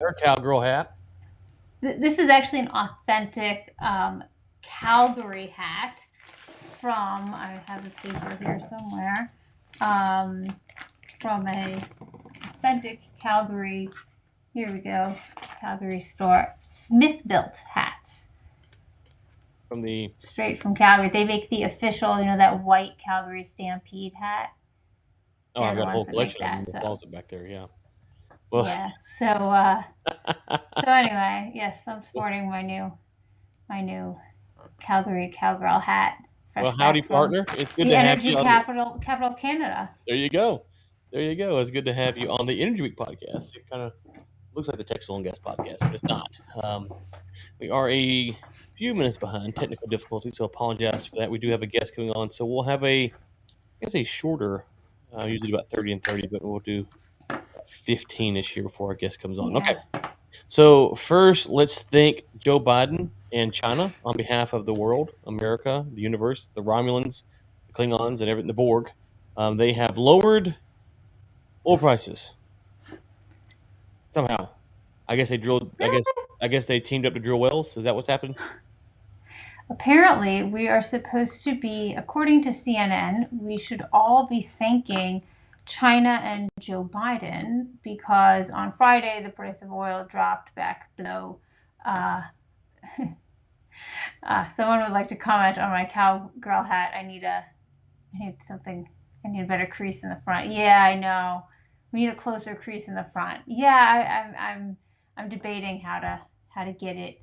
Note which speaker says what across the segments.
Speaker 1: Her cowgirl hat.
Speaker 2: This is actually an authentic Calgary hat from, I have the paper here somewhere, um, from a authentic Calgary, here we go, Calgary store. Smith Built hats,
Speaker 1: From the
Speaker 2: straight from Calgary. They make the official, that white Calgary Stampede hat. They're
Speaker 1: I've
Speaker 2: the
Speaker 1: got a whole
Speaker 2: ones that make
Speaker 1: collection of them
Speaker 2: that.
Speaker 1: in the
Speaker 2: So
Speaker 1: closet back there. Yeah. Well,
Speaker 2: yeah. So anyway, yes, I'm sporting my new Calgary cowgirl hat,
Speaker 1: well,
Speaker 2: fresh
Speaker 1: howdy,
Speaker 2: back from
Speaker 1: partner. It's good
Speaker 2: the
Speaker 1: to have you
Speaker 2: energy
Speaker 1: on.
Speaker 2: capital of Canada.
Speaker 1: There you go. There you go. It's good to have you on the Energy Week podcast. It kind of looks like the Texas Oil and Gas podcast, but it's not. We are a few minutes behind technical difficulties, so apologize for that. We do have a guest coming on, so we'll have I guess a shorter, usually about 30 and 30, but we'll do 15 this year before our guest comes on. Okay.
Speaker 2: Yeah.
Speaker 1: So first, let's thank Joe Biden and China on behalf of the world, America, the universe, the Romulans, the Klingons, and everything, the Borg. They have lowered oil prices somehow. I guess they drilled. I guess they teamed up to drill wells. Is that what's happened?
Speaker 2: Apparently, we are supposed to be, according to CNN, we should all be thanking China and Joe Biden because on Friday the price of oil dropped back below. Uh, Someone would like to comment on my cowgirl hat. I need something. I need a better crease in the front. Yeah, I know. We need a closer crease in the front. Yeah, I'm debating how to get it.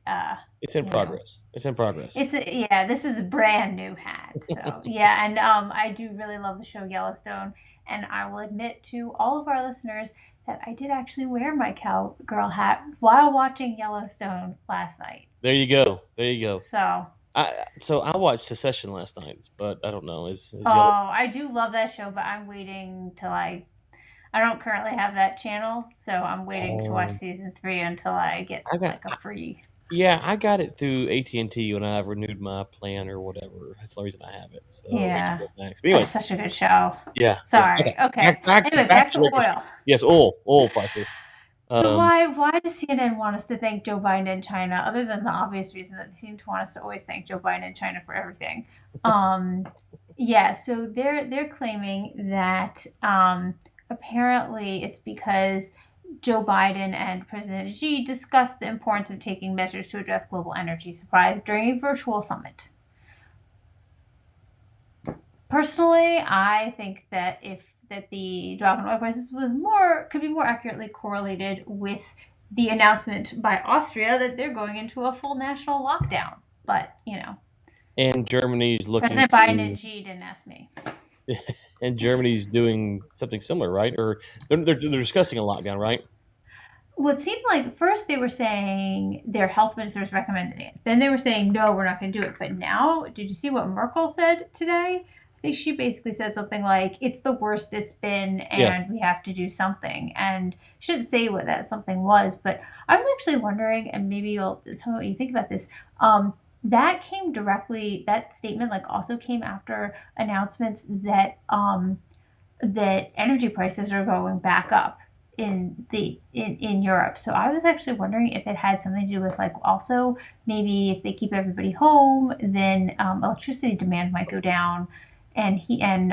Speaker 1: It's in
Speaker 2: You know,
Speaker 1: progress. It's in progress.
Speaker 2: yeah. This is a brand new hat. So yeah, and I do really love the show Yellowstone, and I will admit to all of our listeners that I did actually wear my cowgirl hat while watching Yellowstone last night.
Speaker 1: There you go. There you go.
Speaker 2: So
Speaker 1: I watched Secession last night, but I don't know. Is
Speaker 2: oh,
Speaker 1: Yellowstone?
Speaker 2: I do love that show, but I'm waiting till I don't currently have that channel, so I'm waiting to watch
Speaker 1: Um,
Speaker 2: season 3 until I get
Speaker 1: I got
Speaker 2: like a free.
Speaker 1: Yeah, I got it through AT&T when I renewed my plan or whatever. That's the reason I have it. So
Speaker 2: Yeah,
Speaker 1: HBO Max. But
Speaker 2: that's
Speaker 1: anyways,
Speaker 2: such a good show.
Speaker 1: yeah, yeah. Okay,
Speaker 2: Sorry. Okay. Anyway,
Speaker 1: back
Speaker 2: back
Speaker 1: to
Speaker 2: to
Speaker 1: regular
Speaker 2: oil.
Speaker 1: stuff. Yes, oil prices.
Speaker 2: So
Speaker 1: Um,
Speaker 2: why does CNN want us to thank Joe Biden and China, other than the obvious reason that they seem to want us to always thank Joe Biden and China for everything? Um, yeah, so they're claiming that apparently it's because Joe Biden and President Xi discussed the importance of taking measures to address global energy supplies during a virtual summit. Personally, I think that if that the drop in oil prices was more could be more accurately correlated with the announcement by Austria that they're going into a full national lockdown. But
Speaker 1: and Germany's looking
Speaker 2: President Biden
Speaker 1: to,
Speaker 2: and Xi didn't ask me.
Speaker 1: and Germany's doing something similar, right? Or they're discussing a lockdown, right?
Speaker 2: Well, it seemed like first they were saying their health ministers recommended it. Then they were saying no, we're not going to do it. But now, did you see what Merkel said today? I think she basically said something like, "It's the worst it's been,
Speaker 1: Yeah,
Speaker 2: and we have to do something." And she didn't say what that something was, but I was actually wondering, and maybe you'll tell me what you think about this. That came directly. That statement like also came after announcements that energy prices are going back up in Europe. So I was actually wondering if it had something to do with like also maybe if they keep everybody home, then electricity demand might go down, and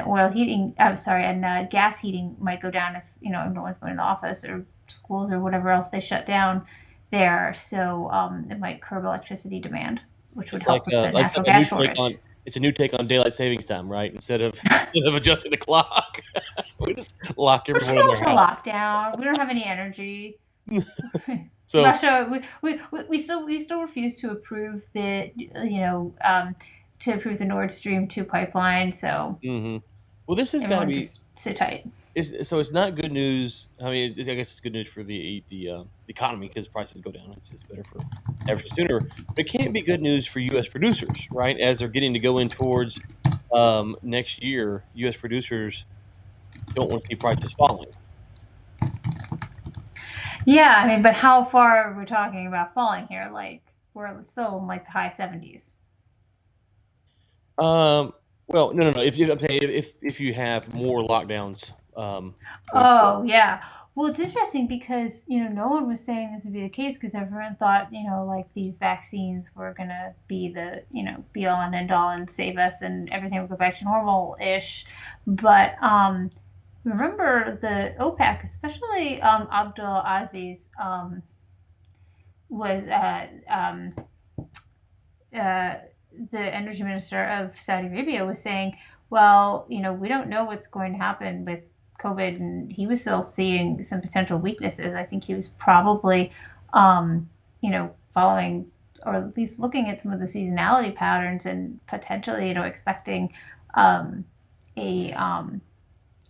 Speaker 2: oil heating. I'm sorry, and gas heating might go down if no one's going to the office or schools or whatever else they shut down there. So it might curb electricity demand, which would
Speaker 1: it's
Speaker 2: help with the
Speaker 1: like
Speaker 2: natural
Speaker 1: a new
Speaker 2: gas
Speaker 1: take on.
Speaker 2: shortage.
Speaker 1: It's a new take on daylight savings time, right? Instead of adjusting the clock, we just lock
Speaker 2: We should
Speaker 1: everyone in
Speaker 2: go
Speaker 1: their
Speaker 2: into
Speaker 1: house.
Speaker 2: lockdown. We don't have any energy.
Speaker 1: So
Speaker 2: Russia, we still refuse to approve the Nord Stream 2 pipeline. So
Speaker 1: hmm well, this has got to
Speaker 2: everyone
Speaker 1: be.
Speaker 2: just sit tight.
Speaker 1: It's not good news. I mean, I guess it's good news for the economy because prices go down. It's better for average consumer. But it can't be good news for U.S. producers, right? As they're getting to go in towards next year, U.S. producers don't want to see prices falling.
Speaker 2: Yeah, I mean, but how far are we talking about falling here? Like we're still in like the high 70s.
Speaker 1: Um, no. If you have more lockdowns going forward.
Speaker 2: Oh yeah. Well, it's interesting because, no one was saying this would be the case because everyone thought, like these vaccines were going to be the, be all and end all and save us and everything would go back to normal ish. But remember the OPEC, especially Abdul Aziz, was uh, the energy minister of Saudi Arabia was saying, well, we don't know what's going to happen with COVID, and he was still seeing some potential weaknesses. I think he was probably, following or at least looking at some of the seasonality patterns and potentially, expecting a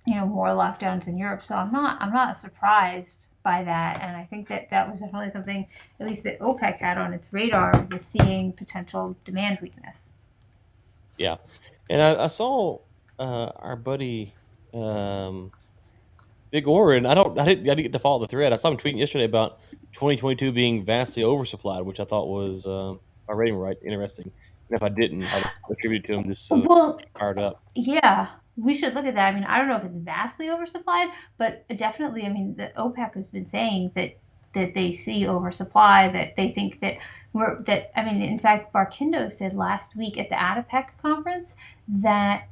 Speaker 2: more lockdowns in Europe. So I'm not surprised by that, and I think that that was definitely something at least that OPEC had on its radar, was seeing potential demand weakness.
Speaker 1: Yeah, and I saw our buddy Big Orin. I didn't get to follow the thread. I saw him tweeting yesterday about 2022 being vastly oversupplied, which I thought was, if I read him right, interesting. And if I didn't, I'll just attribute it to him just so
Speaker 2: Well,
Speaker 1: fired up.
Speaker 2: yeah, we should look at that. I mean, I don't know if it's vastly oversupplied, but definitely, I mean, the OPEC has been saying that they see oversupply, that they think that I mean, in fact, Barkindo said last week at the ADIPEC conference that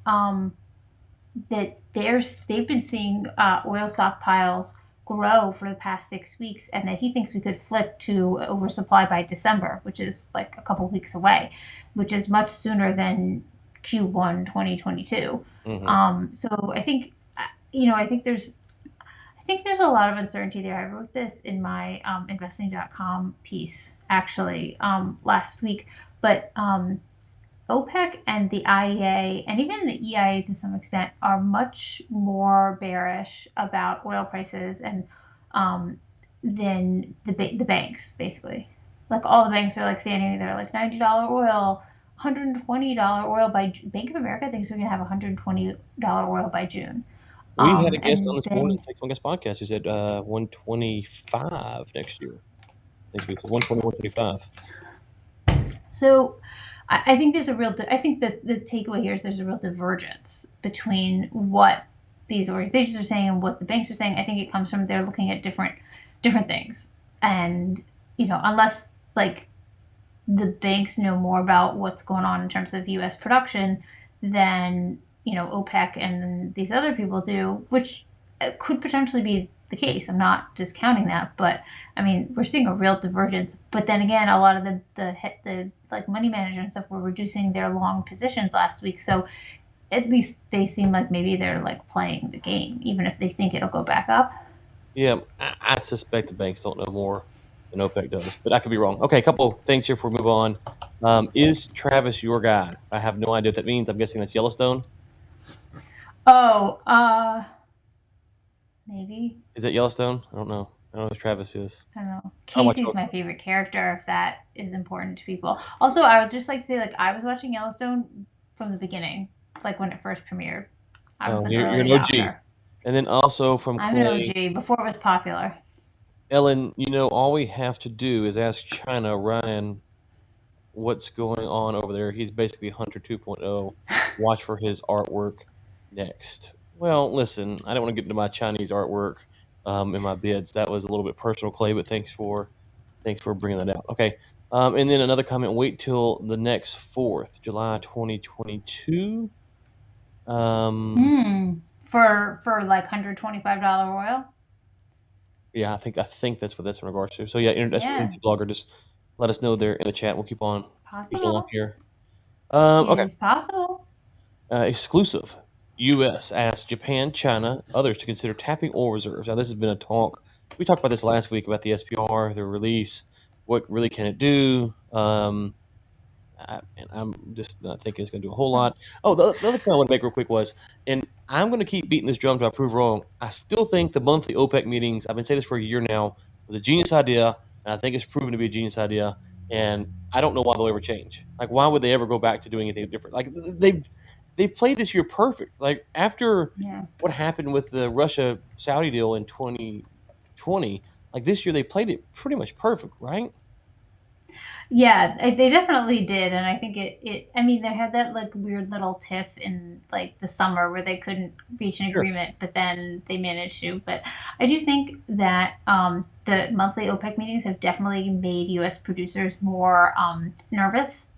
Speaker 2: they've been seeing oil stockpiles grow for the past 6 weeks, and that he thinks we could flip to oversupply by December, which is like a couple weeks away, which is much sooner than Q1 2022.
Speaker 1: Hmm.
Speaker 2: So I think, I think there's a lot of uncertainty there. I wrote this in my investing.com piece actually last week, but OPEC and the IEA and even the EIA to some extent are much more bearish about oil prices and than the banks basically. Like all the banks are like standing there like $90 oil, $120 oil by Bank of America thinks we're gonna have $120 oil by June.
Speaker 1: We had a guest on
Speaker 2: And
Speaker 1: this morning,
Speaker 2: then
Speaker 1: Take On Guest podcast, who said 125 next year. Next week, so 120, 125.
Speaker 2: so I think there's a real. I think that the takeaway here is there's a real divergence between what these organizations are saying and what the banks are saying. I think it comes from they're looking at different things, and unless like the banks know more about what's going on in terms of U.S. production than OPEC and these other people do, which could potentially be the case. I'm not discounting that, but I mean we're seeing a real divergence. But then again, a lot of the like money managers and stuff were reducing their long positions last week, so at least they seem like maybe they're like playing the game, even if they think it'll go back up.
Speaker 1: Yeah, I suspect the banks don't know more than OPEC does, but I could be wrong. Okay, a couple of things here before we move on. Is Travis your guy? I have no idea what that means. I'm guessing that's Yellowstone.
Speaker 2: Oh, maybe.
Speaker 1: Is that Yellowstone? I don't know. I don't know who Travis is.
Speaker 2: I don't know.
Speaker 1: I don't watch
Speaker 2: Casey's my
Speaker 1: Yellowstone.
Speaker 2: favorite character, if that is important to people. Also, I would just like to say, like, I was watching Yellowstone from the beginning, like when it first premiered. I was
Speaker 1: Oh,
Speaker 2: an
Speaker 1: you're
Speaker 2: early
Speaker 1: an OG.
Speaker 2: adopter.
Speaker 1: And then also from
Speaker 2: I'm an
Speaker 1: Clay,
Speaker 2: OG before it was popular.
Speaker 1: Ellen, all we have to do is ask China Ryan what's going on over there. He's basically Hunter 2.0. Watch for his artwork next. Well, listen, I don't want to get into my Chinese artwork in my bids. That was a little bit personal, Clay, but thanks for bringing that out. Okay. And then another comment. Wait till the next 4th, July 2022. Um,
Speaker 2: For like $125 oil.
Speaker 1: yeah, I think that's what that's in regards to. So yeah, that's your
Speaker 2: Yeah,
Speaker 1: energy blogger. Just let us know there in the chat. We'll keep on speaking along
Speaker 2: possible.
Speaker 1: here.
Speaker 2: It
Speaker 1: Okay.
Speaker 2: is possible.
Speaker 1: Exclusive. U.S. asks Japan, China, others to consider tapping oil reserves. Now, this has been a talk. We talked about this last week about the SPR, the release. What really can it do? And I'm just not thinking it's going to do a whole lot. Oh, the other point I want to make real quick was, and I'm going to keep beating this drum till I prove wrong. I still think the monthly OPEC meetings, I've been saying this for a year now, was a genius idea, and I think it's proven to be a genius idea. And I don't know why they'll ever change. Like, why would they ever go back to doing anything different? Like, they've played this year perfect. Like, after
Speaker 2: Yeah.
Speaker 1: what happened with the Russia Saudi deal in 2020, like this year they played it pretty much perfect, right?
Speaker 2: Yeah, they definitely did, and I think it. I mean, they had that like weird little tiff in like the summer where they couldn't reach an
Speaker 1: Sure.
Speaker 2: agreement, but then they managed to. But I do think that the monthly OPEC meetings have definitely made U.S. producers more nervous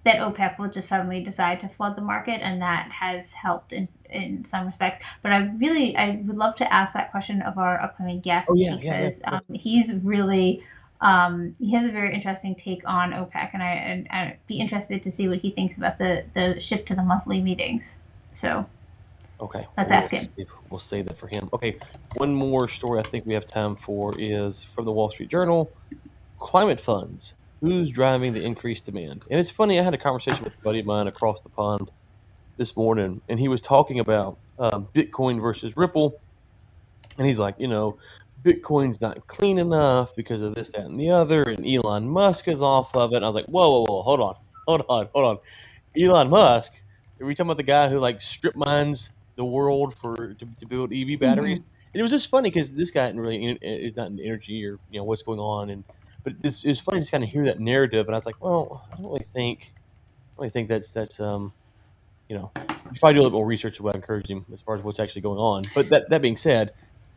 Speaker 2: that OPEC will just suddenly decide to flood the market, and that has helped in some respects. But I would love to ask that question of our upcoming
Speaker 1: Oh
Speaker 2: guest
Speaker 1: yeah, yeah, yeah.
Speaker 2: because he's really he has a very interesting take on OPEC, and I'd be interested to see what he thinks about the shift to the monthly meetings. So
Speaker 1: Okay,
Speaker 2: let's
Speaker 1: well,
Speaker 2: ask him.
Speaker 1: we'll save that for him. Okay, one more story I think we have time for is from the Wall Street Journal. Climate funds. Who's driving the increased demand? And it's funny, I had a conversation with a buddy of mine across the pond this morning, and he was talking about Bitcoin versus Ripple. And he's like, Bitcoin's not clean enough because of this, that, and the other. And Elon Musk is off of it. And I was like, whoa, whoa, whoa, hold on. Elon Musk, are we talking about the guy who like strip mines the world to build EV batteries?
Speaker 2: Mm-hmm.
Speaker 1: And it was just funny because this guy is not in energy or what's going on, but this it was funny to just kind of hear that narrative, and I was like, well, I don't really think that's you should probably do a little more research. What I encourage him as far as what's actually going on. But that being said,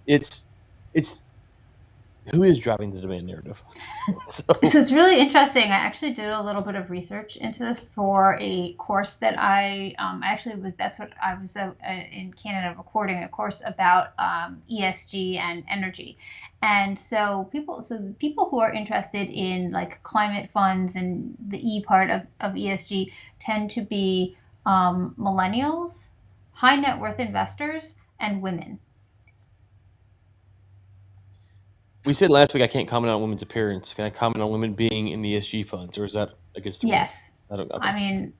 Speaker 1: it's it's who is driving the demand narrative. So
Speaker 2: So it's really interesting. I actually did a little bit of research into this for a course that I actually was. That's what I was in Canada recording a course about ESG and energy, and so the people who are interested in like climate funds and the E part of ESG tend to be millennials, high net worth investors, and women.
Speaker 1: we said last week I can't comment on women's appearance. Can I comment on women being in the ESG funds, or is that against the rules?
Speaker 2: Yes,
Speaker 1: I don't. Okay.
Speaker 2: I mean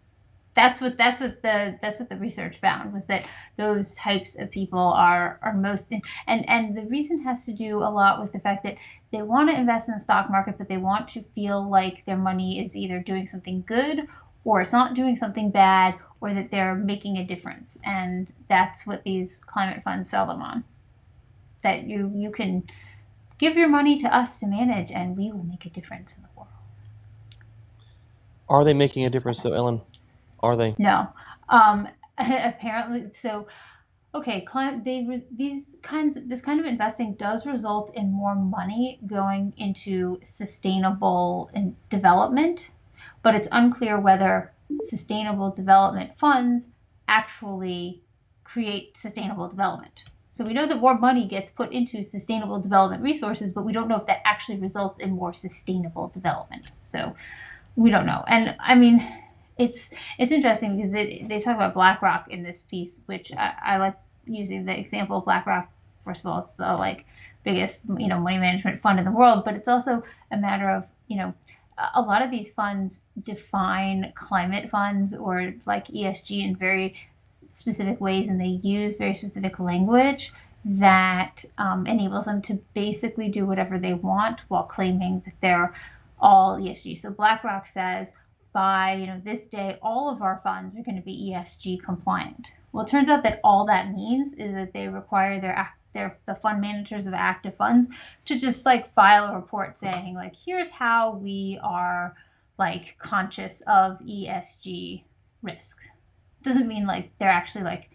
Speaker 2: that's what the research found was that those types of people are most and the reason has to do a lot with the fact that they want to invest in the stock market, but they want to feel like their money is either doing something good or it's not doing something bad, or that they're making a difference, and that's what these climate funds sell them on. That you can give your money to us to manage, and we will make a difference in the world.
Speaker 1: Are they making a difference though, Ellen? Are they?
Speaker 2: No, apparently so. Okay, this kind of investing does result in more money going into sustainable development, but it's unclear whether sustainable development funds actually create sustainable development. So we know that more money gets put into sustainable development resources, but we don't know if that actually results in more sustainable development. So we don't know. And I mean, it's interesting because they talk about BlackRock in this piece, which I like using the example of BlackRock. First of all, it's the like biggest money management fund in the world, but it's also a matter of a lot of these funds define climate funds or like ESG in very specific ways, and they use very specific language that enables them to basically do whatever they want while claiming that they're all ESG. So BlackRock says by this day, all of our funds are going to be ESG compliant. Well, it turns out that all that means is that they require the fund managers of active funds to just like file a report saying like, here's how we are like conscious of ESG risks. It doesn't mean like they're actually like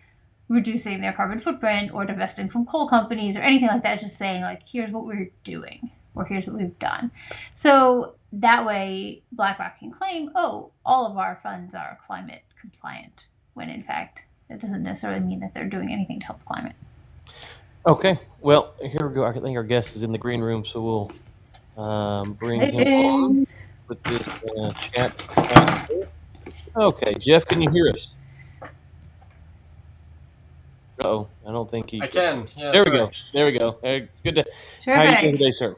Speaker 2: reducing their carbon footprint or divesting from coal companies or anything like that. It's just saying like, here's what we're doing or here's what we've done. So that way BlackRock can claim, oh, all of our funds are climate compliant, when in fact it doesn't necessarily mean that they're doing anything to help the climate.
Speaker 1: Okay. Well, here we go. I think our guest is in the green room, so we'll bring him on
Speaker 2: Exciting.
Speaker 1: with this chat. Okay, Jeff, can you hear us? Uh-oh, I don't think he.
Speaker 3: I can. Yeah.
Speaker 1: There we
Speaker 3: sorry.
Speaker 1: go. There we go. It's good to. How are you doing
Speaker 2: Terrific.
Speaker 1: today, sir?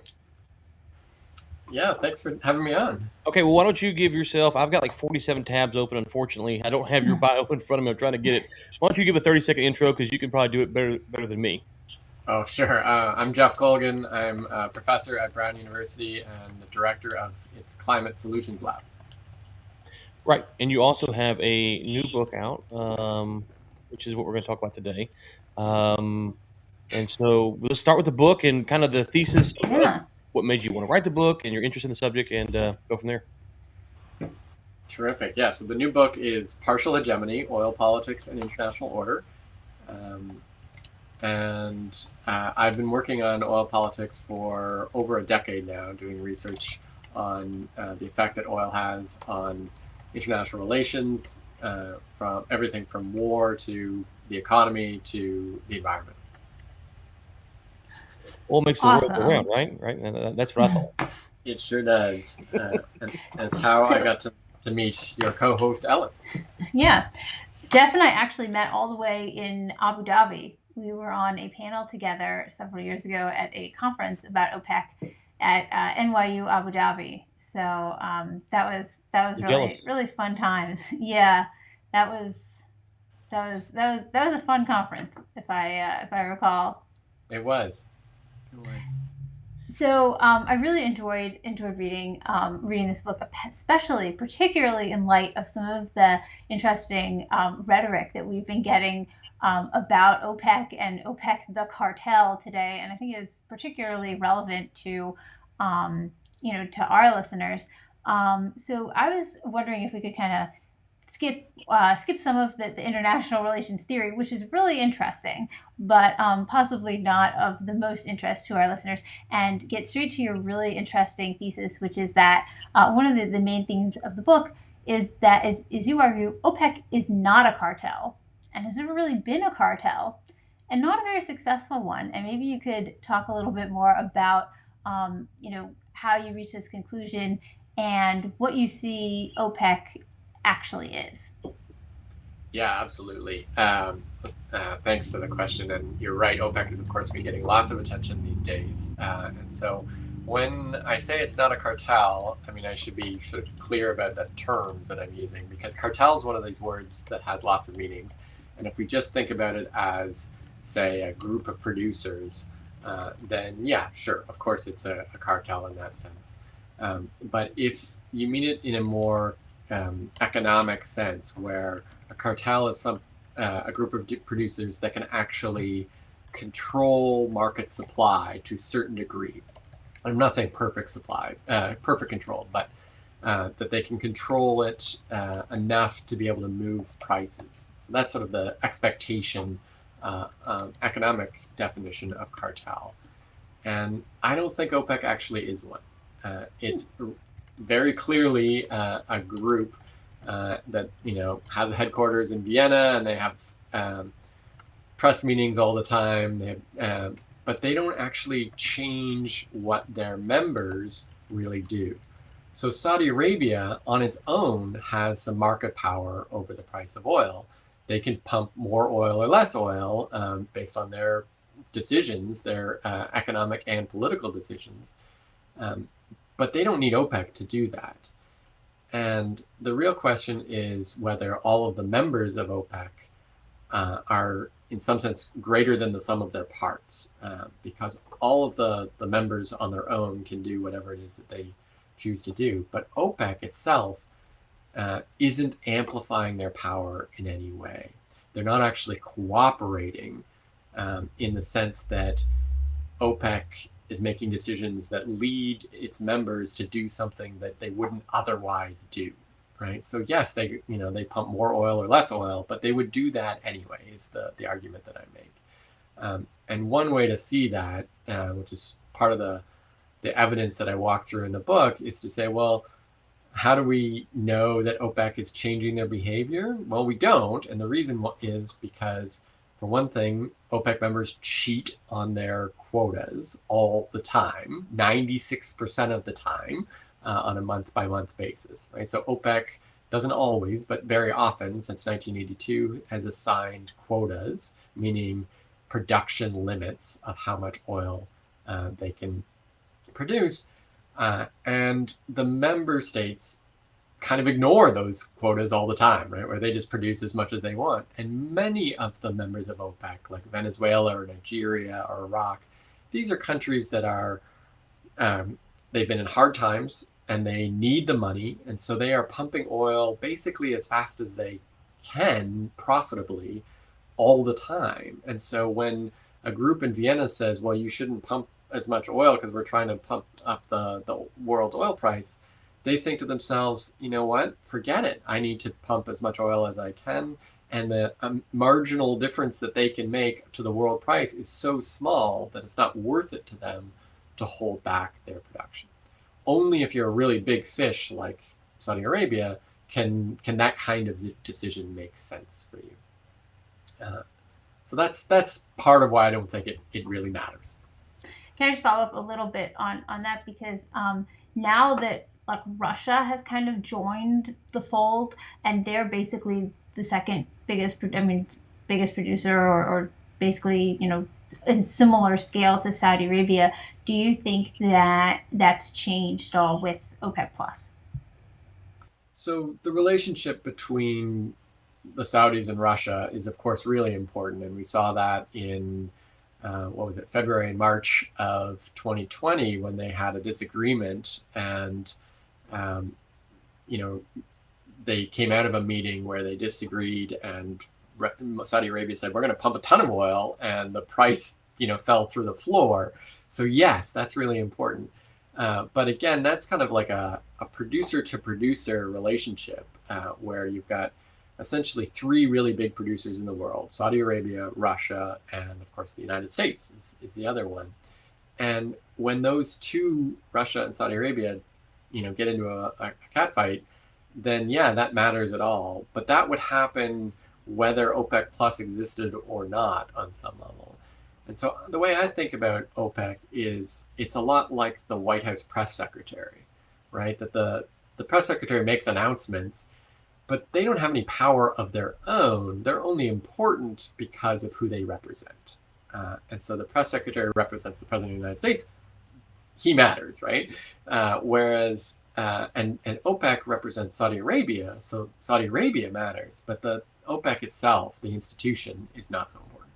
Speaker 3: Yeah. Thanks for having me on.
Speaker 1: Okay, well, why don't you give yourself? I've got like 47 tabs open. Unfortunately, I don't have your bio in front of me. I'm trying to get it. Why don't you give a 30-second intro because you can probably do it better than me.
Speaker 3: Oh, sure. I'm Jeff Colgan. I'm a professor at Brown University and the director of its Climate Solutions Lab.
Speaker 1: Right, and you also have a new book out, which is what we're going to talk about today. And so let's start with the book and kind of the thesis
Speaker 2: Yeah.
Speaker 1: what made you want to write the book and your interest in the subject, and go from there.
Speaker 3: Terrific. Yeah, so the new book is Partial Hegemony, Oil Politics and International Order. I've been working on oil politics for over a decade now, doing research on the effect that oil has on international relations, from everything from war to the economy to the environment.
Speaker 1: Oil makes the world go round, right? That's what I thought.
Speaker 3: It sure does. And that's how I got to meet your co-host, Ellen.
Speaker 2: Yeah. Jeff and I actually met all the way in Abu Dhabi. We were on a panel together several years ago at a conference about OPEC at NYU Abu Dhabi. So that was really fun times. Yeah, that was a fun conference, if I recall.
Speaker 3: It was.
Speaker 2: So I really enjoyed reading this book, particularly in light of some of the interesting rhetoric that we've been getting about OPEC and OPEC the cartel today, and I think is particularly relevant to to our listeners. So I was wondering if we could kind of skip some of the international relations theory, which is really interesting, but possibly not of the most interest to our listeners, and get straight to your really interesting thesis, which is that one of the main themes of the book is that, as you argue, OPEC is not a cartel and has never really been a cartel, and not a very successful one. And maybe you could talk a little bit more about how you reach this conclusion and what you see OPEC actually is.
Speaker 3: Yeah, absolutely. Thanks for the question. And you're right, OPEC has, of course, been getting lots of attention these days. And so when I say it's not a cartel, I mean, I should be sort of clear about the terms that I'm using, because cartel is one of these words that has lots of meanings. And if we just think about it as, say, a group of producers, then yeah, sure, of course it's a cartel in that sense. But if you mean it in a more economic sense, where a cartel is a group of producers that can actually control market supply to a certain degree. I'm not saying perfect control, but that they can control it enough to be able to move prices. So that's sort of the expectation, economic definition of cartel. And I don't think OPEC actually is one. It's very clearly a group that has a headquarters in Vienna, and they have press meetings all the time. They have, but they don't actually change what their members really do. So Saudi Arabia, on its own, has some market power over the price of oil. They can pump more oil or less oil based on their decisions, their economic and political decisions. But they don't need OPEC to do that. And the real question is whether all of the members of OPEC are, in some sense, greater than the sum of their parts, because all of the members on their own can do whatever it is that they choose to do. But OPEC itself isn't amplifying their power in any way. They're not actually cooperating in the sense that OPEC is making decisions that lead its members to do something that they wouldn't otherwise do, right? So yes, they pump more oil or less oil, but they would do that anyway, is the argument that I make. And one way to see that, which is part of the evidence that I walk through in the book, is to say, well, how do we know that OPEC is changing their behavior? Well, we don't, and the reason is because, for one thing, OPEC members cheat on their quotas all the time, 96% of the time, on a month-by-month basis, right? So OPEC doesn't always, but very often, since 1982, has assigned quotas, meaning production limits of how much oil they can produce. And the member states kind of ignore those quotas all the time, right? Where they just produce as much as they want. And many of the members of OPEC, like Venezuela or Nigeria or Iraq, these are countries that are, they've been in hard times and they need the money. And so they are pumping oil basically as fast as they can profitably all the time. And so when a group in Vienna says, well, you shouldn't pump as much oil because we're trying to pump up the world's oil price, they think to themselves, you know what, forget it. I need to pump as much oil as I can. And the marginal difference that they can make to the world price is so small that it's not worth it to them to hold back their production. Only if you're a really big fish like Saudi Arabia can that kind of decision make sense for you. So that's part of why I don't think it really matters.
Speaker 2: Can I just follow up a little bit on that? Because now that like Russia has kind of joined the fold, and they're basically the second biggest, biggest producer, or basically, in similar scale to Saudi Arabia. Do you think that that's changed at all with OPEC Plus?
Speaker 3: So the relationship between the Saudis and Russia is, of course, really important, and we saw that in February and March of 2020 when they had a disagreement, and they came out of a meeting where they disagreed, and Saudi Arabia said, we're going to pump a ton of oil, and the price fell through the floor. So yes, that's really important. But again, that's kind of like a producer to producer relationship where you've got essentially three really big producers in the world: Saudi Arabia, Russia, and of course the United States is the other one. And when those two, Russia and Saudi Arabia, get into a catfight, then yeah, that matters at all. But that would happen whether OPEC Plus existed or not on some level. And so the way I think about OPEC is it's a lot like the White House press secretary, right? That the press secretary makes announcements, but they don't have any power of their own. They're only important because of who they represent. And so the press secretary represents the president of the United States. He matters, right? Whereas, and OPEC represents Saudi Arabia, so Saudi Arabia matters, but the OPEC itself, the institution, is not so important.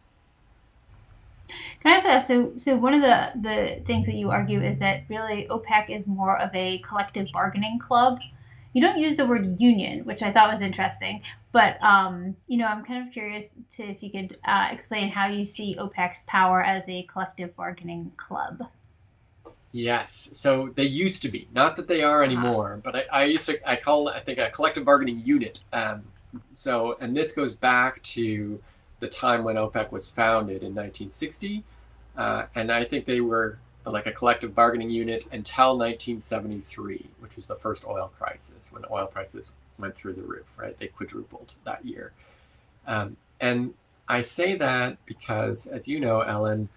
Speaker 2: Can I also ask, so one of the things that you argue is that really OPEC is more of a collective bargaining club. You don't use the word union, which I thought was interesting, but I'm kind of curious if you could explain how you see OPEC's power as a collective bargaining club.
Speaker 3: Yes, so they used to be, not that they are anymore, but I call it, I think, a collective bargaining unit. And this goes back to the time when OPEC was founded in 1960, and I think they were like a collective bargaining unit until 1973, which was the first oil crisis, when oil prices went through the roof, right? They quadrupled that year. And I say that because, as you know, Ellen,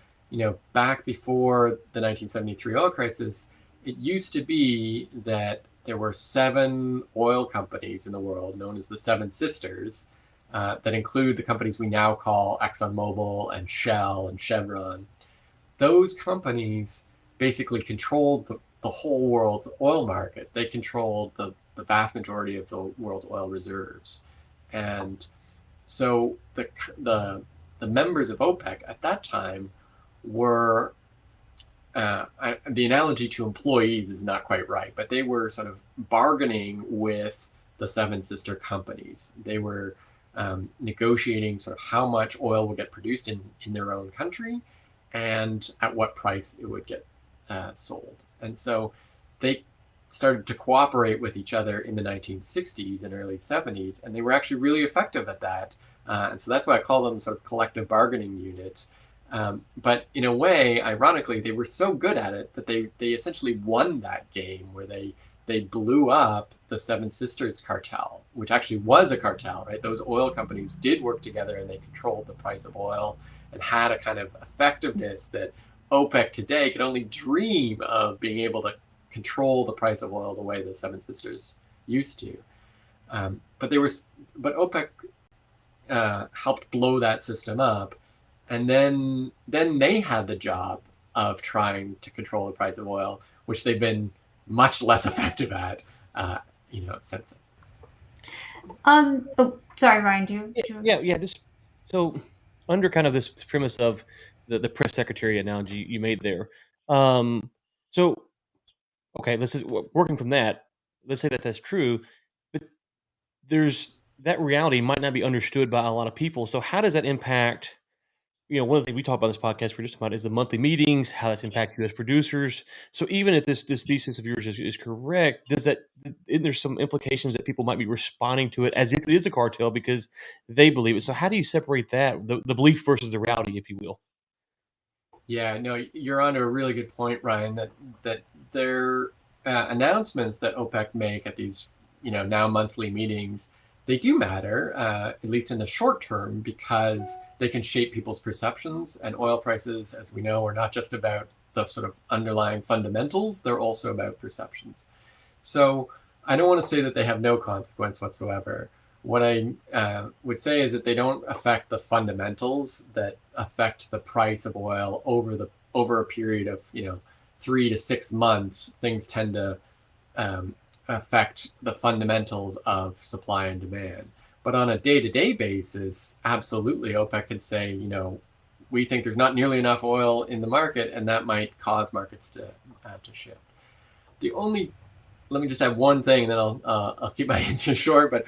Speaker 3: back before the 1973 oil crisis, it used to be that there were 7 oil companies in the world known as the Seven Sisters that include the companies we now call ExxonMobil and Shell and Chevron. Those companies basically controlled the whole world's oil market. They controlled the vast majority of the world's oil reserves. And so the members of OPEC at that time were, the analogy to employees is not quite right, but they were sort of bargaining with the Seven Sister companies. They were negotiating sort of how much oil would get produced in their own country and at what price it would get sold. And so they started to cooperate with each other in the 1960s and early 70s, and they were actually really effective at that. And so that's why I call them sort of collective bargaining units. But in a way, ironically, they were so good at it that they essentially won that game where they blew up the Seven Sisters cartel, which actually was a cartel, right? Those oil companies did work together and they controlled the price of oil and had a kind of effectiveness that OPEC today could only dream of being able to control the price of oil the way the Seven Sisters used to. But OPEC helped blow that system up. And then they had the job of trying to control the price of oil, which they've been much less effective at, since then.
Speaker 2: Sorry, Ryan.
Speaker 1: Yeah. So under kind of this premise of the press secretary analogy you made there. So okay, let's just working from that. Let's say that that's true, but that reality might not be understood by a lot of people. So how does that impact one of the things we talk about this podcast we're just about is the monthly meetings, how that's impact U.S. producers. So even if this thesis of yours is correct, isn't there some implications that people might be responding to it as if it is a cartel because they believe it? So how do you separate that, the belief versus the reality, if you will?
Speaker 3: Yeah, no, you're onto a really good point, Ryan, that their announcements that OPEC make at these, now monthly meetings, they do matter, at least in the short term, because they can shape people's perceptions. And oil prices, as we know, are not just about the sort of underlying fundamentals, they're also about perceptions. So I don't want to say that they have no consequence whatsoever. What I would say is that they don't affect the fundamentals that affect the price of oil over a period of 3 to 6 months. Things tend to affect the fundamentals of supply and demand. But on a day-to-day basis, absolutely, OPEC could say, we think there's not nearly enough oil in the market, and that might cause markets to shift. Let me just add one thing, and then I'll keep my answer short. But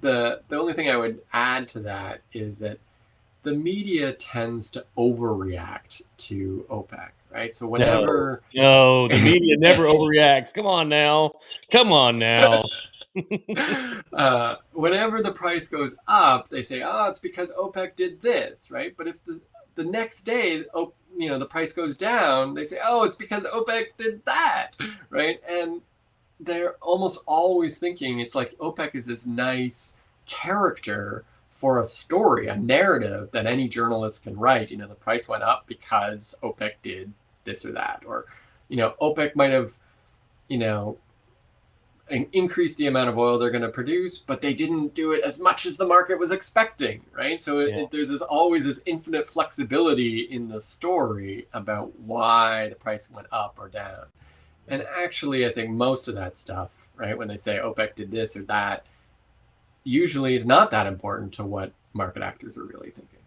Speaker 3: the only thing I would add to that is that the media tends to overreact to OPEC, right? So whenever
Speaker 1: no, the media never overreacts. Come on now.
Speaker 3: Whenever the price goes up, they say, "Oh, it's because OPEC did this," right? But if the next day, the price goes down, they say, "Oh, it's because OPEC did that," right? And they're almost always thinking it's like OPEC is this nice character for a story, a narrative that any journalist can write. The price went up because OPEC did this or that, or OPEC might have increased the amount of oil they're going to produce, but they didn't do it as much as the market was expecting, right? So there's always this infinite flexibility in the story about why the price went up or down. And actually, I think most of that stuff, right, when they say OPEC did this or that, usually is not that important to what market actors are really thinking.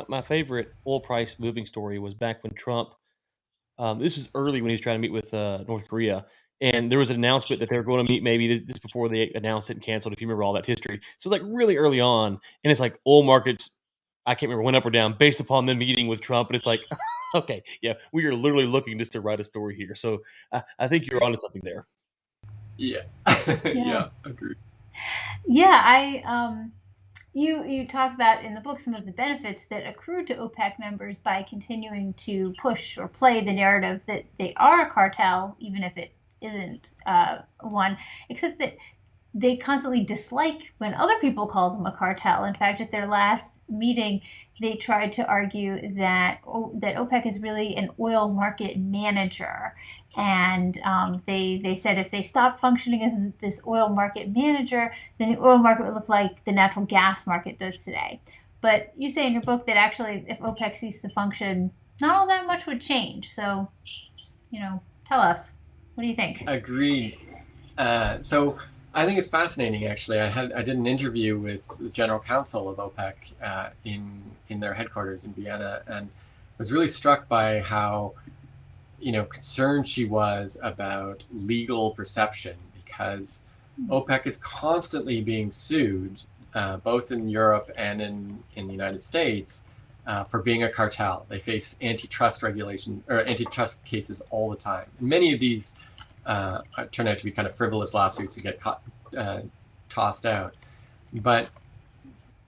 Speaker 1: My favorite oil price moving story was back when Trump, this was early when he was trying to meet with North Korea, and there was an announcement that they were going to meet maybe this before they announced it and canceled, if you remember all that history. So it's like really early on, and it's like oil markets, I can't remember, went up or down based upon the meeting with Trump, and it's like, okay, yeah, we are literally looking just to write a story here. So I think you're onto something there.
Speaker 3: Yeah. Yeah, agreed.
Speaker 2: Yeah, you talk about in the book some of the benefits that accrue to OPEC members by continuing to push or play the narrative that they are a cartel, even if it isn't one, except that they constantly dislike when other people call them a cartel. In fact, at their last meeting, they tried to argue that OPEC is really an oil market manager. And they said if they stopped functioning as this oil market manager, then the oil market would look like the natural gas market does today. But you say in your book that actually if OPEC ceased to function, not all that much would change. So, tell us. What do you think?
Speaker 3: Agreed. So I think it's fascinating, actually. I did an interview with the general counsel of OPEC in their headquarters in Vienna, and was really struck by how concerned she was about legal perception, because OPEC is constantly being sued, both in Europe and in the United States, for being a cartel. They face antitrust regulation or antitrust cases all the time. And many of these turn out to be kind of frivolous lawsuits who get tossed out. But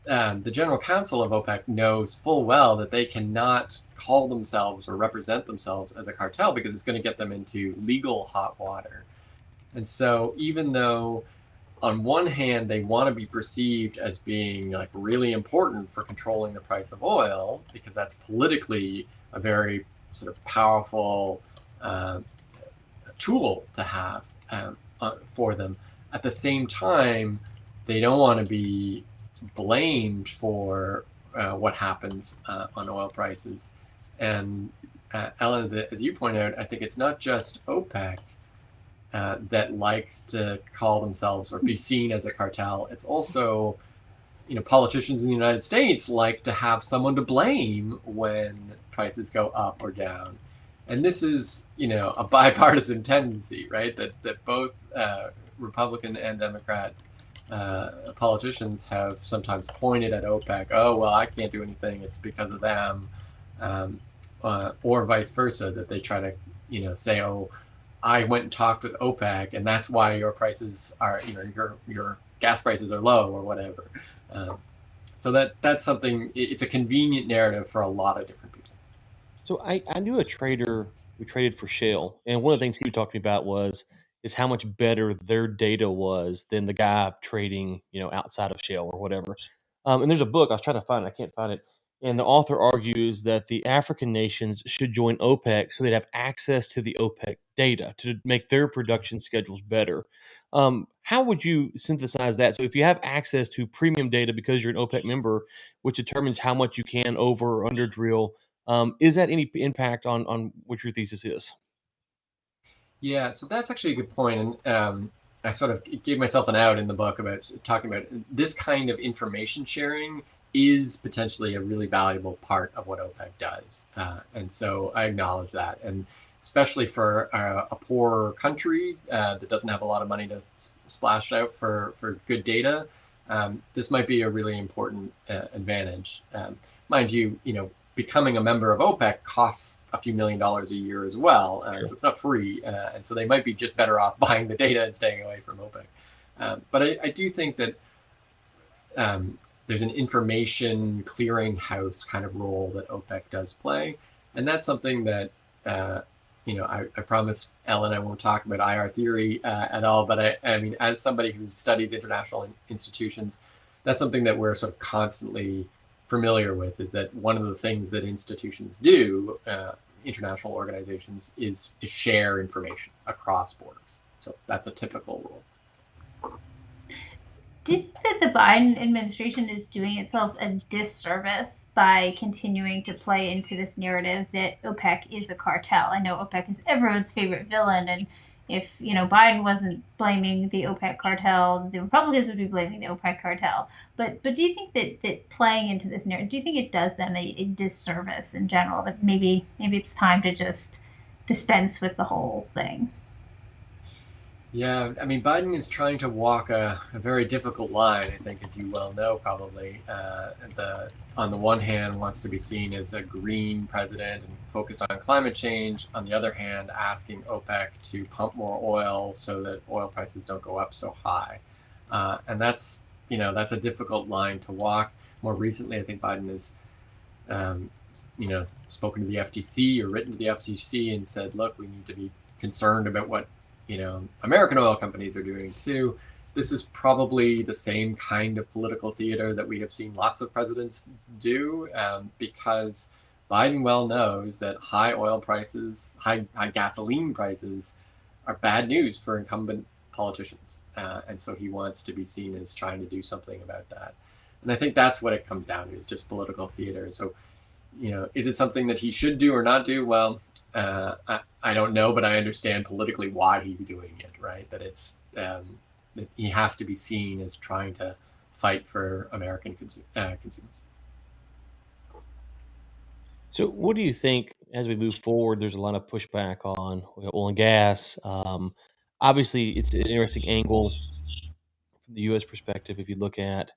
Speaker 3: the general counsel of OPEC knows full well that they cannot call themselves or represent themselves as a cartel because it's going to get them into legal hot water. And so even though on one hand they want to be perceived as being like really important for controlling the price of oil, because that's politically a very sort of powerful tool to have for them, at the same time they don't want to be blamed for what happens on oil prices. And Ellen, as you point out, I think it's not just OPEC that likes to call themselves or be seen as a cartel. It's also, politicians in the United States like to have someone to blame when prices go up or down. And this is, a bipartisan tendency, right? That both Republican and Democrat politicians have sometimes pointed at OPEC. Oh, well, I can't do anything. It's because of them, or vice versa. That they try to, say, oh, I went and talked with OPEC, and that's why your prices are, your gas prices are low or whatever. So that's something. It's a convenient narrative for a lot of different people.
Speaker 1: So I knew a trader who traded for Shell, and one of the things he would talk to me about is how much better their data was than the guy trading, outside of Shell or whatever. And there's a book I was trying to find it, I can't find it, and the author argues that the African nations should join OPEC so they'd have access to the OPEC data to make their production schedules better. How would you synthesize that? So if you have access to premium data because you're an OPEC member, which determines how much you can over or under drill, is that any impact on what your thesis is?
Speaker 3: Yeah, so that's actually a good point, and I sort of gave myself an out in the book about talking about this kind of information sharing is potentially a really valuable part of what OPEC does, and so I acknowledge that, and especially for a poor country that doesn't have a lot of money to splash out for good data, this might be a really important advantage. Mind you, becoming a member of OPEC costs a few $1 million a year as well,
Speaker 1: Sure.
Speaker 3: so it's not free, and so they might be just better off buying the data and staying away from OPEC. But I do think that there's an information clearinghouse kind of role that OPEC does play, and that's something that I promised Ellen I won't talk about IR theory at all, but I mean, as somebody who studies international institutions, that's something that we're sort of constantly familiar with, is that one of the things that institutions do, international organizations, is share information across borders. So that's a typical rule.
Speaker 2: Do you think that the Biden administration is doing itself a disservice by continuing to play into this narrative that OPEC is a cartel? I know OPEC is everyone's favorite villain, and if Biden wasn't blaming the OPEC cartel, the Republicans would be blaming the OPEC cartel. But do you think that playing into this narrative, do you think it does them a disservice in general? That maybe it's time to just dispense with the whole thing.
Speaker 3: Yeah, I mean, Biden is trying to walk a very difficult line, I think, as you well know, probably. On the one hand, wants to be seen as a green president and focused on climate change. On the other hand, asking OPEC to pump more oil so that oil prices don't go up so high. And that's a difficult line to walk. More recently, I think Biden has, spoken to the FTC or written to the FCC and said, look, we need to be concerned about what American oil companies are doing too. This is probably the same kind of political theater that we have seen lots of presidents do, because Biden well knows that high oil prices, high gasoline prices, are bad news for incumbent politicians, and so he wants to be seen as trying to do something about that. And I think that's what it comes down to, is just political theater. So, is it something that he should do or not do? Well, I don't know, but I understand politically why he's doing it, right? That that he has to be seen as trying to fight for American consumers.
Speaker 1: So, what do you think as we move forward? There's a lot of pushback on oil and gas. Obviously, it's an interesting angle from the U.S. perspective. If you look at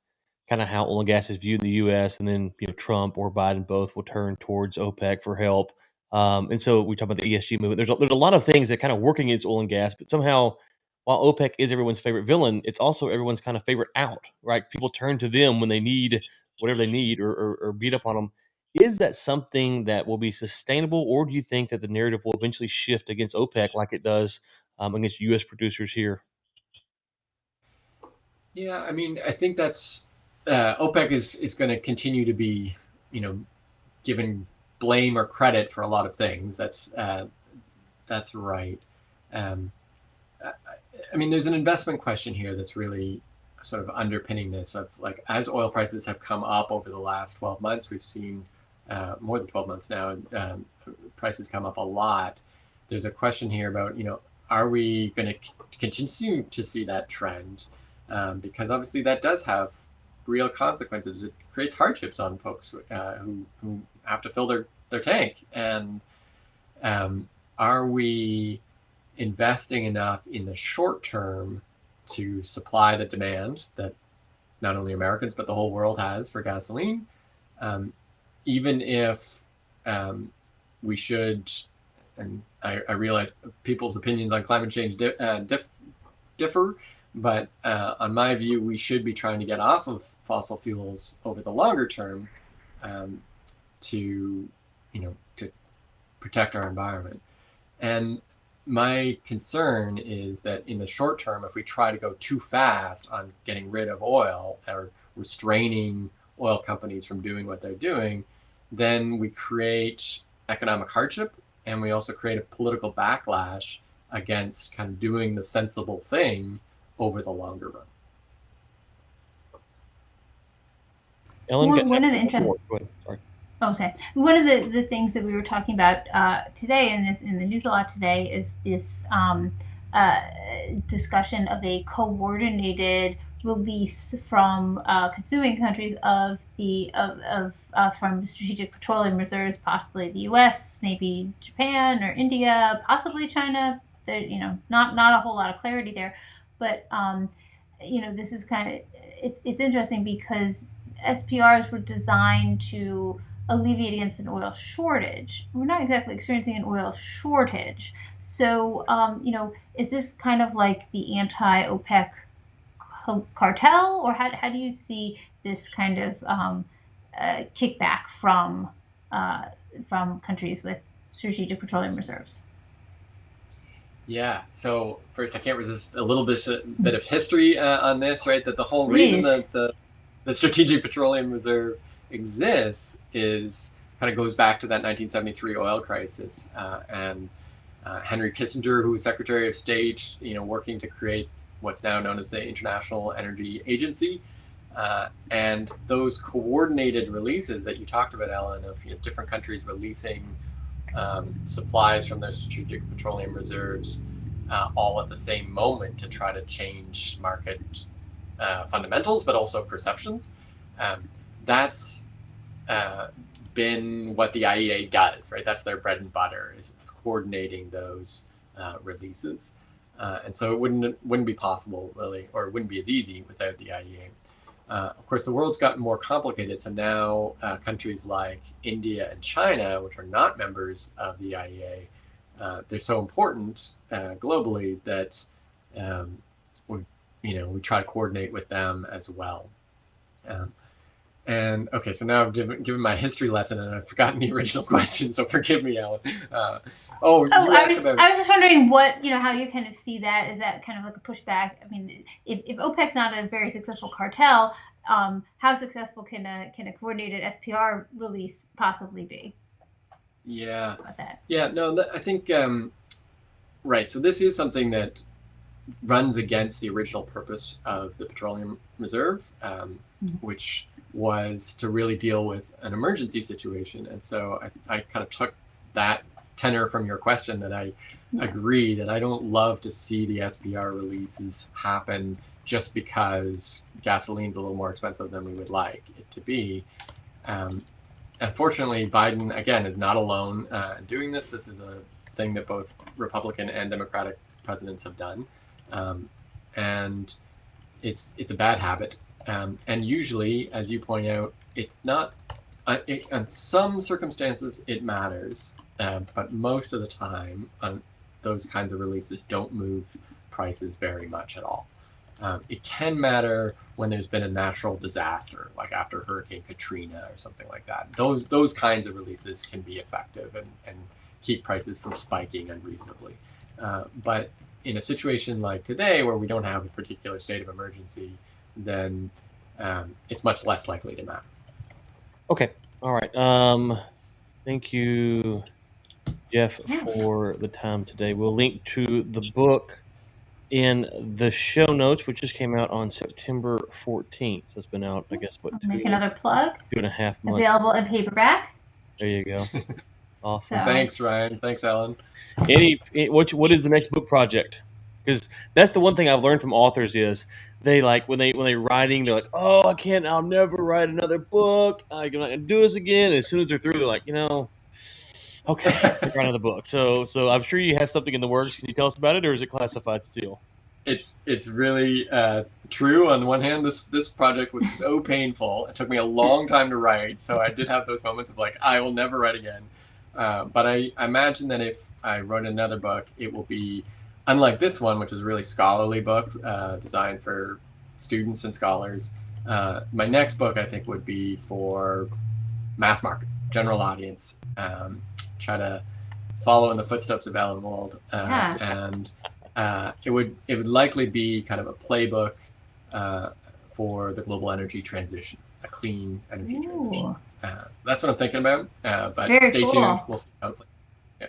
Speaker 1: kind of how oil and gas is viewed in the U.S., and then Trump or Biden both will turn towards OPEC for help. And so we talk about the ESG movement. There's a lot of things that kind of working against oil and gas, but somehow, while OPEC is everyone's favorite villain, it's also everyone's kind of favorite out. Right? People turn to them when they need whatever they need, or beat up on them. Is that something that will be sustainable, or do you think that the narrative will eventually shift against OPEC like it does against U.S. producers here?
Speaker 3: Yeah, I mean, I think that's OPEC is going to continue to be, you know, given blame or credit for a lot of things. That's right. Um, I, I mean, there's an investment question here that's really sort of underpinning this. Of like, as oil prices have come up over the last 12 months, we've seen more than 12 months now. Prices come up a lot. There's a question here about, are we going to continue to see that trend? Because obviously that does have real consequences. It creates hardships on folks who have to fill their tank. And are we investing enough in the short term to supply the demand that not only Americans but the whole world has for gasoline. Even if we should, and I realize people's opinions on climate change differ, but on my view, we should be trying to get off of fossil fuels over the longer term to protect our environment. And my concern is that in the short term, if we try to go too fast on getting rid of oil or restraining oil companies from doing what they're doing, then we create economic hardship, and we also create a political backlash against kind of doing the sensible thing over the longer run.
Speaker 1: Ellen,
Speaker 2: One of the interesting.
Speaker 1: Sorry.
Speaker 2: Oh, sorry. One of the things that we were talking about today in the news a lot today is this discussion of a coordinated release from consuming countries of from strategic petroleum reserves, possibly the U.S., maybe Japan or India, possibly China. There, not a whole lot of clarity there, but this is kind of it's interesting because SPRs were designed to alleviate against an oil shortage. We're not exactly experiencing an oil shortage. So, is this kind of like the anti-OPEC cartel, or how do you see this kind of kickback from countries with strategic petroleum reserves?
Speaker 3: Yeah. So first, I can't resist a little bit of history on this, right? That the whole reason that the strategic petroleum reserve exists is kind of goes back to that 1973 oil crisis and Henry Kissinger, who was Secretary of State, working to create what's now known as the International Energy Agency, and those coordinated releases that you talked about, Ellen, of different countries releasing supplies from their strategic petroleum reserves all at the same moment to try to change market fundamentals, but also perceptions. That's been what the IEA does, right? That's their bread and butter, is coordinating those releases. And so it wouldn't be possible, really, or it wouldn't be as easy without the IEA. Of course, the world's gotten more complicated. So now countries like India and China, which are not members of the IEA, they're so important globally that we try to coordinate with them as well. And okay, so now I've given my history lesson and I've forgotten the original question, so forgive me, Ellen.
Speaker 2: I was just wondering how you kind of see that. Is that kind of like a pushback? I mean, if OPEC's not a very successful cartel, how successful can a coordinated SPR release possibly be?
Speaker 3: Yeah.
Speaker 2: About that?
Speaker 3: Yeah, no, I think, right, so this is something that runs against the original purpose of the Petroleum Reserve, which was to really deal with an emergency situation. And so I kind of took that tenor from your question that I agree that I don't love to see the SPR releases happen just because gasoline's a little more expensive than we would like it to be. Unfortunately, Biden, again, is not alone in doing this. This is a thing that both Republican and Democratic presidents have done. And it's a bad habit. And usually, as you point out, it's not, in some circumstances it matters, but most of the time those kinds of releases don't move prices very much at all. It can matter when there's been a natural disaster, like after Hurricane Katrina or something like that. Those kinds of releases can be effective and keep prices from spiking unreasonably. But in a situation like today, where we don't have a particular state of emergency, then it's much less likely to matter.
Speaker 1: Okay. All right. Thank you, Jeff, for the time today. We'll link to the book in the show notes, which just came out on September 14th. So it's been out, I guess,
Speaker 2: make another plug.
Speaker 1: 2.5 months.
Speaker 2: Available in paperback.
Speaker 1: There you go. Awesome.
Speaker 2: So,
Speaker 3: Thanks, Ryan. Thanks, Ellen.
Speaker 1: What is the next book project? Because that's the one thing I've learned from authors is they when they're writing, they're like, oh, I'll never write another book. I'm not gonna do this again. And as soon as they're through, they're like, okay, write another book. So I'm sure you have something in the works. Can you tell us about it, or is it classified still?
Speaker 3: it's really true. On the one hand, this project was so painful. It took me a long time to write, so I did have those moments of like, I will never write again. But I imagine that if I wrote another book, it will be unlike this one, which is a really scholarly book designed for students and scholars. My next book, I think, would be for mass market, general audience. Try to follow in the footsteps of Alan Wald, and it would likely be kind of a playbook for the global energy transition, a clean energy transition. So that's what I'm thinking about. But
Speaker 2: Very
Speaker 3: stay
Speaker 2: cool.
Speaker 3: tuned. We'll see how it plays. Yeah.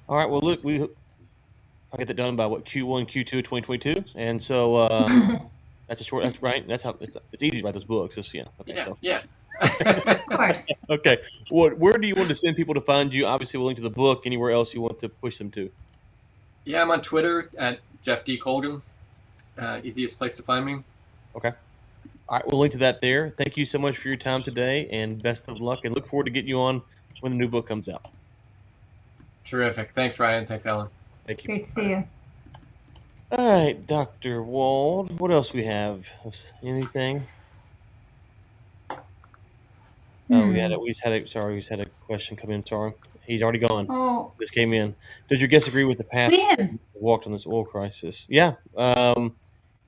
Speaker 1: All right. Well, look, I'll get that done by Q1, Q2 of 2022, and so that's a short. That's right. That's how it's easy to write those books. Just Okay.
Speaker 3: Yeah.
Speaker 1: So.
Speaker 3: Yeah.
Speaker 2: Of course.
Speaker 1: Okay. Where do you want to send people to find you? Obviously, we'll link to the book. Anywhere else you want to push them to?
Speaker 3: Yeah, I'm on Twitter at Jeff D. Colgan. Easiest place to find me.
Speaker 1: Okay. All right, we'll link to that there. Thank you so much for your time today, and best of luck. And look forward to getting you on when the new book comes out.
Speaker 3: Terrific. Thanks, Ryan. Thanks, Ellen.
Speaker 2: Thank you. Great to see you.
Speaker 1: All right, Dr. Wald. What else we have? Anything? We just had a question come in. Sorry, he's already gone.
Speaker 2: Oh,
Speaker 1: this came in. Does your guest agree with the path walked on this oil crisis? Yeah.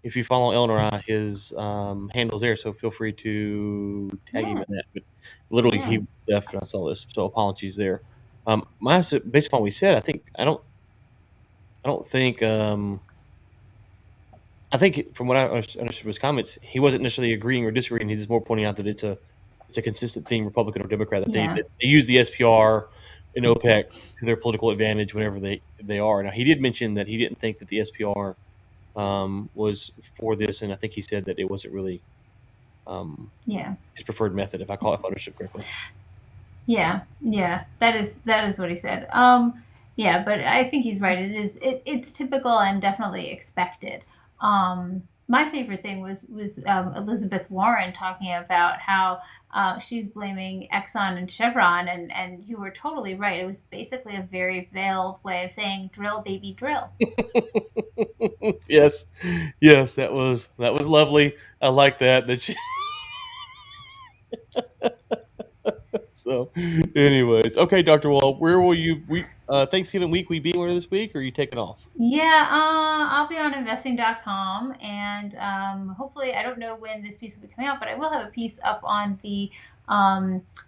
Speaker 1: If you follow Ellen or I, his handle's there, so feel free to tag him in that. But literally, he left when I saw this, so apologies there. Based upon what we said, I think from what I understood from his comments, he wasn't necessarily agreeing or disagreeing. He's just more pointing out that it's a consistent theme, Republican or Democrat, that they use the SPR and OPEC to their political advantage whenever they are. Now, he did mention that he didn't think that the SPR was for this, and I think he said that it wasn't really his preferred method, if I understood correctly.
Speaker 2: Yeah, that is what he said. Yeah, but I think he's right. It's typical and definitely expected. My favorite thing was Elizabeth Warren talking about how she's blaming Exxon and Chevron, and you were totally right. It was basically a very veiled way of saying "drill, baby, drill."
Speaker 1: Yes, that was lovely. I like that. She. So, anyways, okay, Dr. Wald, where will you? Thanksgiving week, will you be anywhere this week, or are you taking off?
Speaker 2: Yeah, I'll be on investing.com, and hopefully, I don't know when this piece will be coming out, but I will have a piece up on the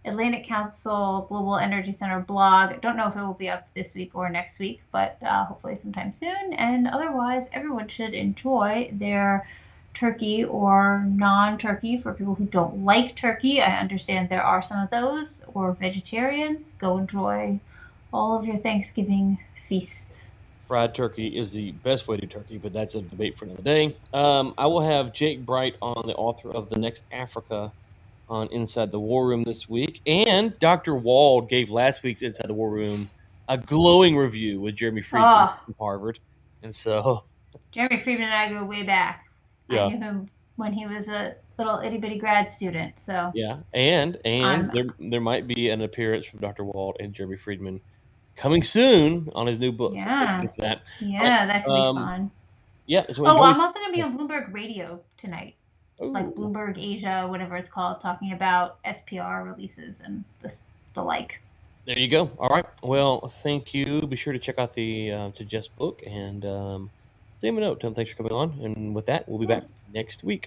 Speaker 2: Atlantic Council Global Energy Center blog. I don't know if it will be up this week or next week, but hopefully sometime soon. And otherwise, everyone should enjoy their turkey or non-turkey. For people who don't like turkey, I understand there are some of those, or vegetarians. Go enjoy all of your Thanksgiving feasts.
Speaker 1: Fried turkey is the best way to do turkey, but that's a debate for another day. I will have Jake Bright on, the author of The Next Africa, on Inside the War Room this week. And Dr. Wald gave last week's Inside the War Room a glowing review with Jeremy Friedman from Harvard. And so
Speaker 2: Jeremy Friedman and I go way back. Yeah. I knew him when he was a little itty-bitty grad student. So
Speaker 1: yeah, and there might be an appearance from Dr. Wald and Jeremy Friedman coming soon on his new book.
Speaker 2: Yeah,
Speaker 1: so that.
Speaker 2: That could be fun.
Speaker 1: Yeah. So
Speaker 2: I'm also going to be on Bloomberg Radio tonight. Ooh. Like Bloomberg Asia, whatever it's called, talking about SPR releases and the like.
Speaker 1: There you go. All right. Well, thank you. Be sure to check out the to Jeff's book, and send him a note. Tell him thanks for coming on. And with that, we'll be back next week.